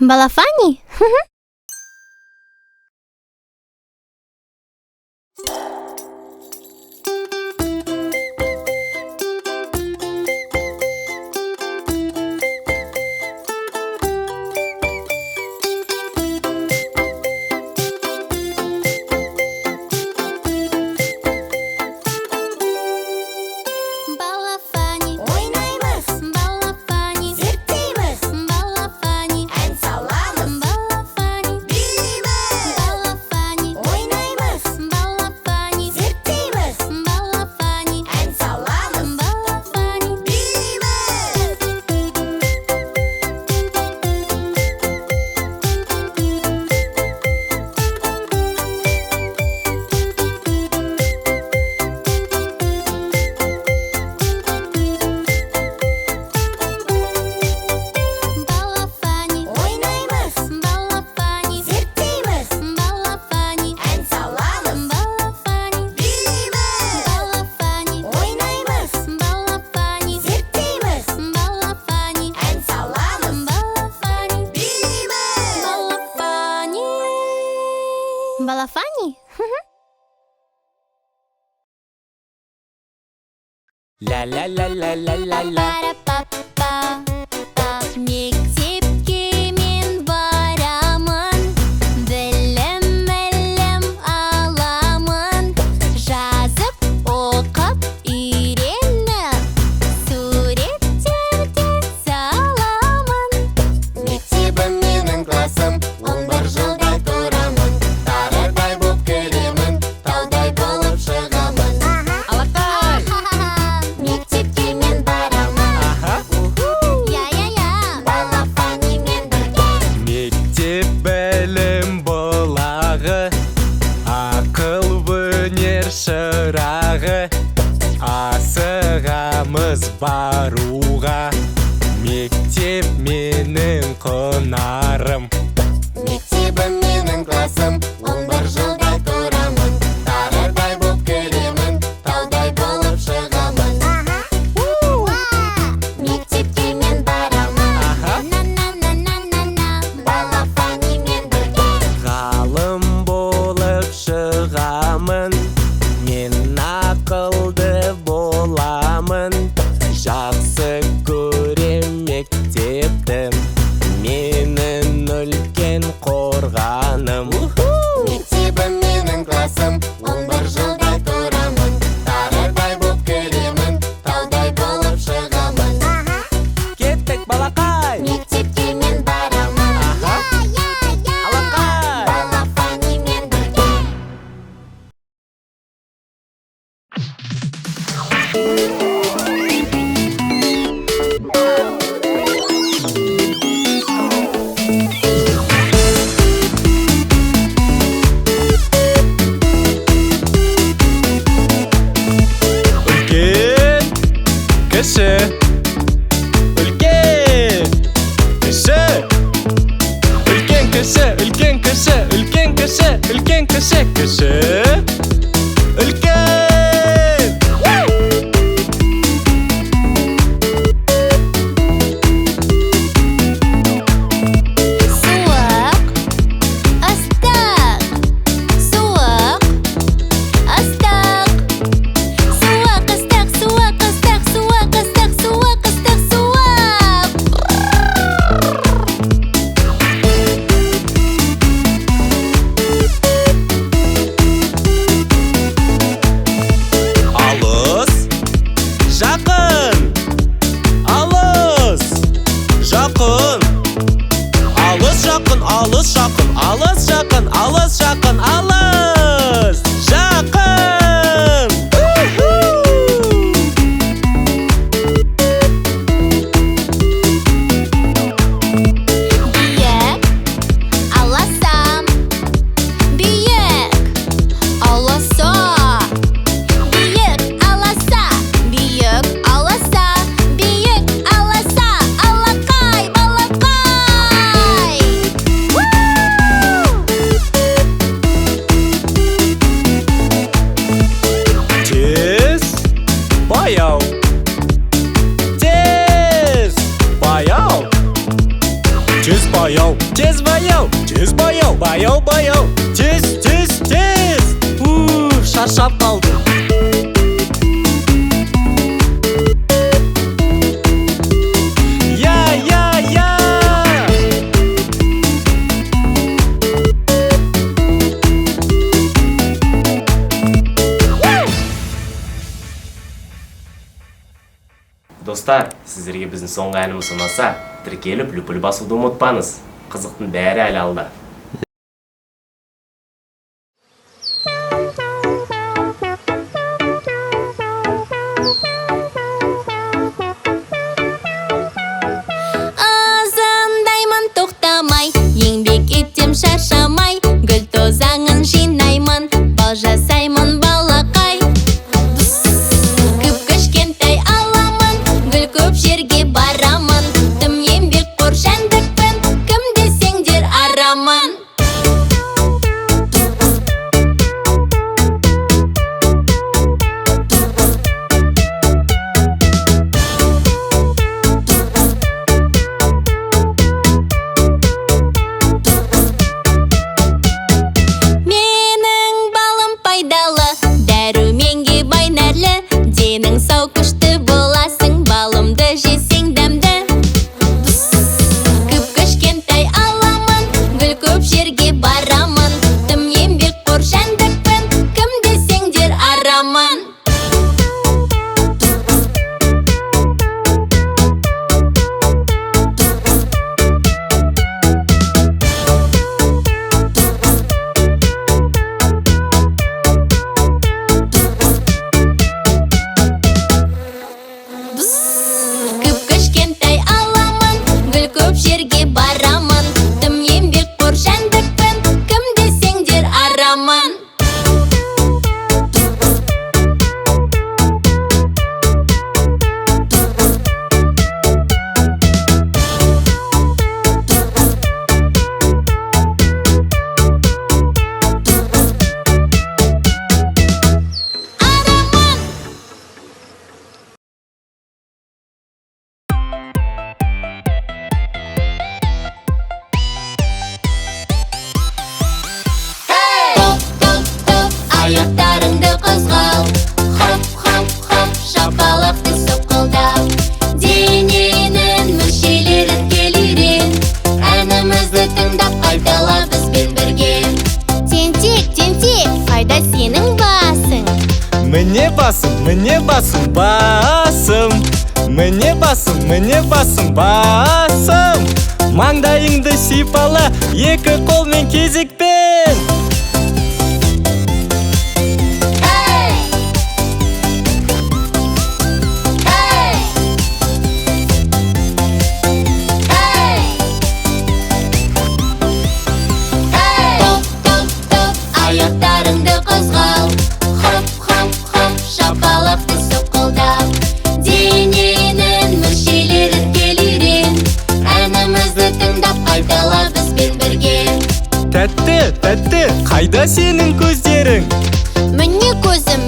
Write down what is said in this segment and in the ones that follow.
Balafunny? Balafunny? La la la la la la la. Мектепке мен барамын, білім аламын, жазып оқып үйреніп, суреттерде саламын. Мектебім менің классым, 11 жылдай тұрамын, тарыдай боп келемін, таудай болып шығамын. Алақай! Мектепке мен барамын. Балаfunnyмен бірге. Мектеп білім бұлағы, ақыл өнер шырағы, асығамыз баруға. Мектеп менің құнарым. Мектебім менің классым, 11 жылдай тұрамын, тарыдай боп келемін, таудай болып шығамын. Мектепке мен барамын. Балаfunnyмен бірге. Ғалым болып шығамын, мен ақылды боламын, жақсы көрем мектепті, менің үлкен қорғаным. Мектебім менің классым, 11 жылдай тұрамын, тарыдай боп келемін, таудай болып шығамын. Кеттік, балақай! Мектепке мен барамын. Алақай! Balafunnyмен бірге. Үлкен кіші, үлкен кіші, үлкен кіші, үлкен кіші, үлкен кіші, үлкен кіші, кіші, үлкен. Суық, ыстық, суық, ыстық. Суық, ыстық, суық, ыстық, суық, ыстық, суық, ыстық, суық. Тез баяу, тез баяу, тез баяу, баяу баяу, тез тез тез. Шаршап қалдым. Достар, сіздерге біздің соңғы әніміз ұнаса, тіркеліп лүпіл басуды ұмытпаңыз. Қызықтың бәрі әлі алда. Азандаймын тоқтамай, еңбек етем шаршамай, гүл тозаңын жинаймын, бал жасаймын балақай. Кіп-кішкентай аламын, гүл көп жерге барамын, тым еңбек қор жәндікпін, кім десеңдер арамын. Менің балым пайдалы, дәруменге бай нәрлі, денің сау күшті боласың, балымды жесең дәмді. Кіп-кішкентай аламын, гүл көп жерге барамын, тым еңбек қор жәндікпін, кім десеңдер арамын. Кіп-кішкентай аламын, гүл көп жерге барамын, тым еңбек қор жәндікпін, кім десеңдер арамын. Топ-топ-топ, аяқтарыңды қозғал, хоп-хоп-хоп, шапалақты соққылдап, дененің мүшелерін келерен, әнімізді тыңдап қайтала бізбен бірге. Тентек, тентек, қайда сенің басың? Міне басым, міне басым, басым. Міне басым, міне басым, басым. Маңдайыңды сипала, екі қолмен кезекпен. Топ-топ-топ, аяқтарыңды қозғал, хоп-хоп-хоп, шапалақты соққылдап, дененің мүшелерін келерен, әнімізді тыңдап қайтала бізбен бірге. Тәтті, тәтті, қайда сенің көздерің? Міне көзім,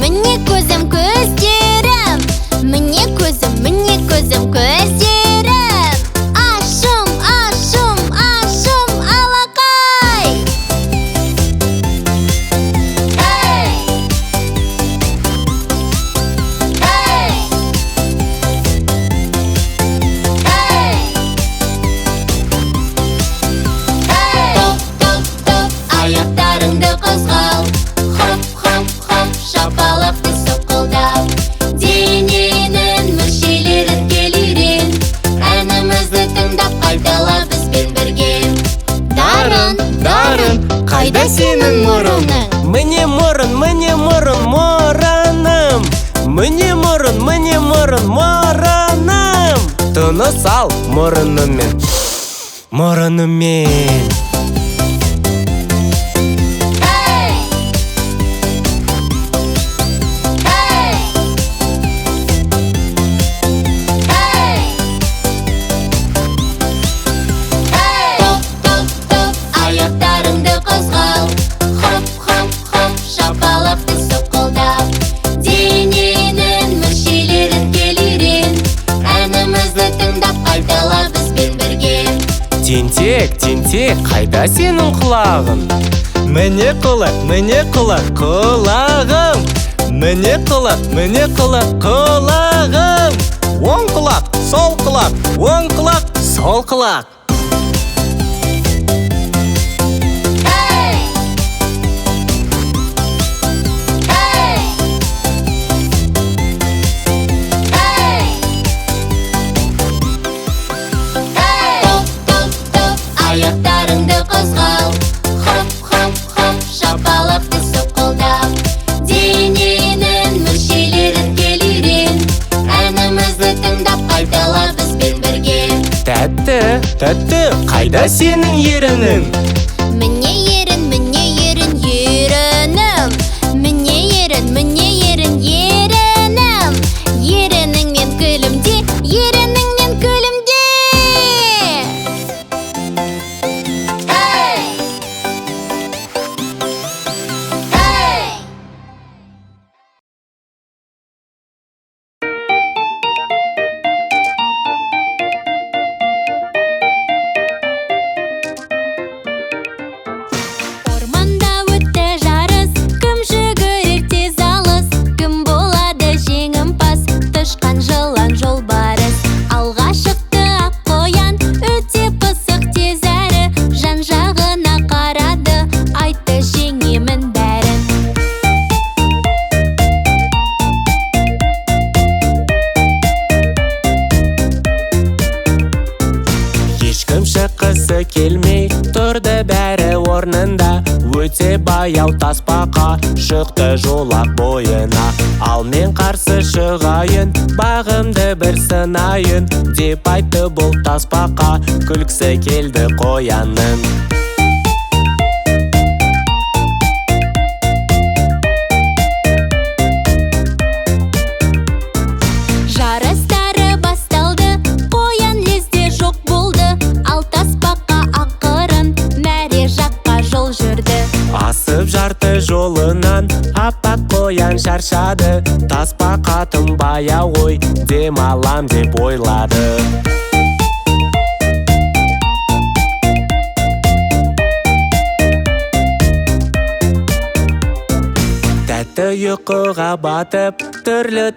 көздерім, міне көзім, көздерім. Ашым, ашым, ашым, алақай. Топ-топ-топ, аяқтарыңды қозғал, хоп-хоп-хоп, шапалақты соққылдап, дененің мүшелерін келерен, әнімізді тыңдап қайтала бізбен бірге. Дарын, Дарын, қайда сенің мұрының? Міне мұрын, мұрыным. Міне мұрын, мұрыным. Тыныс ал мұрынымен, мұрынымен. Топ-топ-топ, аяқтарыңды қозғал, хоп-хоп-хоп, шапалақты соққылдап, дененің мүшелерін келерен, әнімізді тыңдап қайтала бізбен бірге. Тентек, тентек, қайда сенің құлағың? Міне құлақ, құлағым. Міне құлақ, құлағым. Оң құлақ, сол құлақ, оң құлақ, сол құлақ. Аяқтарыңды қозғау, хоп, шапалақты соққылдап, дененің мүшелерін келерен, әнімізді тыңдап қайтала бізбен бірге. Тәтті, қайда сенің ерінің? Міне ерін, ерінім. Міне ерін, ерінім. Ерініңмен күлімде, ерініңмен күлімде. Орманда өтті жарыс, кім жүгірер тез алыс, кім болады жеңімпаз, тышқан жылан жолбарыс. Алға шықты ақ қоян, өте пысық тез әрі, жан-жағына қарады, айтты жеңемін бәрін. Ешкім шыққысы келмей тұрды бәрі орнында, өте баяу тасбақа шықты жолақ бойына. Ал мен қарсы шығайын, бағымды бір сынайын, деп айтты бұл тасбақа, күлкісі келді қоянның. Жарыстары басталды, қоян лезде жоқ болды, ал тасбақа ақырын мәре жаққа жол жүрді. Асып жарты жолынан аппақ қоян шаршады, тасбақа тым баяу ғой, дем алам деп ойлады. Тәтті ұйқыға батып, түрлі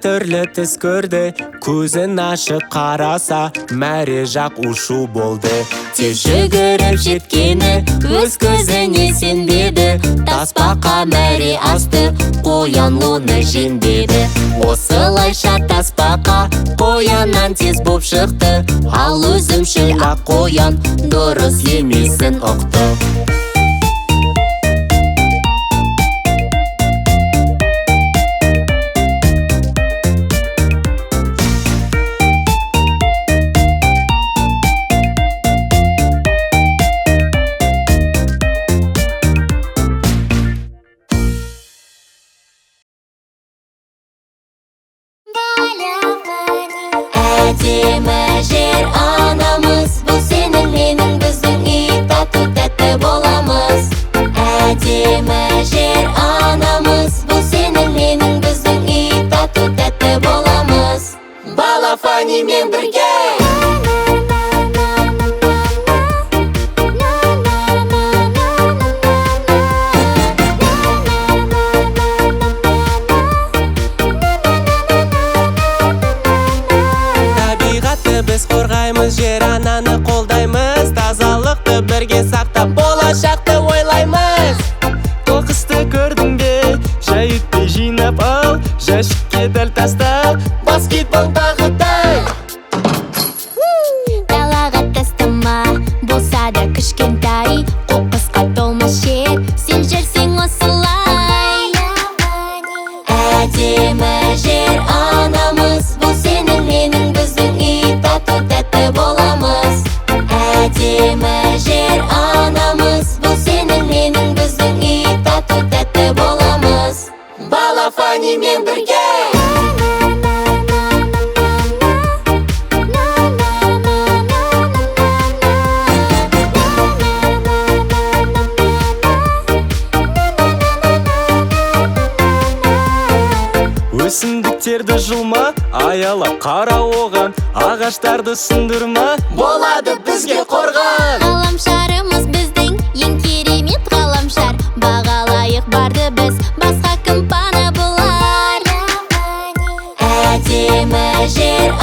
түс көрді, көзін ашып қараса, мәре жақ ушу болды. Тез жүгіріп жеткені өз көзіне сенбеді, тасбақа мәре асты, қоян оны жеңбеді. Осылайша тасбақа қояннан тез боп шықты, ал өзімшіл ақ қоян дұрыс емесін ұқты. Әдемі жер анамыз, бұл сенің менің біздің үй, тату-тәтті боламыз. Әдемі жер анамыз, бұл сенің менің біздің үй, тату-тәтті боламыз. Балаfunny мен бірге. Біз қорғаймыз, жер ананы қолдаймыз, тазалықты бірге сақтап, болашақты ойлаймыз. Қоқысты көрдің бе, жай өтпей жинап ал, жәшікке дәл таста, баскетбол тағыдай. Далаға тастама, болса да кішкентай, қоқысқа толмас жер, сен жүрсең осылай. Әдемі жер анамыз, бұл сенің менің біздің үй, тату-тәтті боламыз. Әдемі жер анамыз, бұл сенің менің біздің үй, тату-тәтті боламыз. Балаfunny мен бірге. Өсімдіктерді жұлма, аялап қара оған, ағаштарды сындырма, болады бізге қорған. Ғаламшарымыз біздің ең керемет ғаламшар. Бағалайық барды біз, басқа кім пана болар. Әдемі жер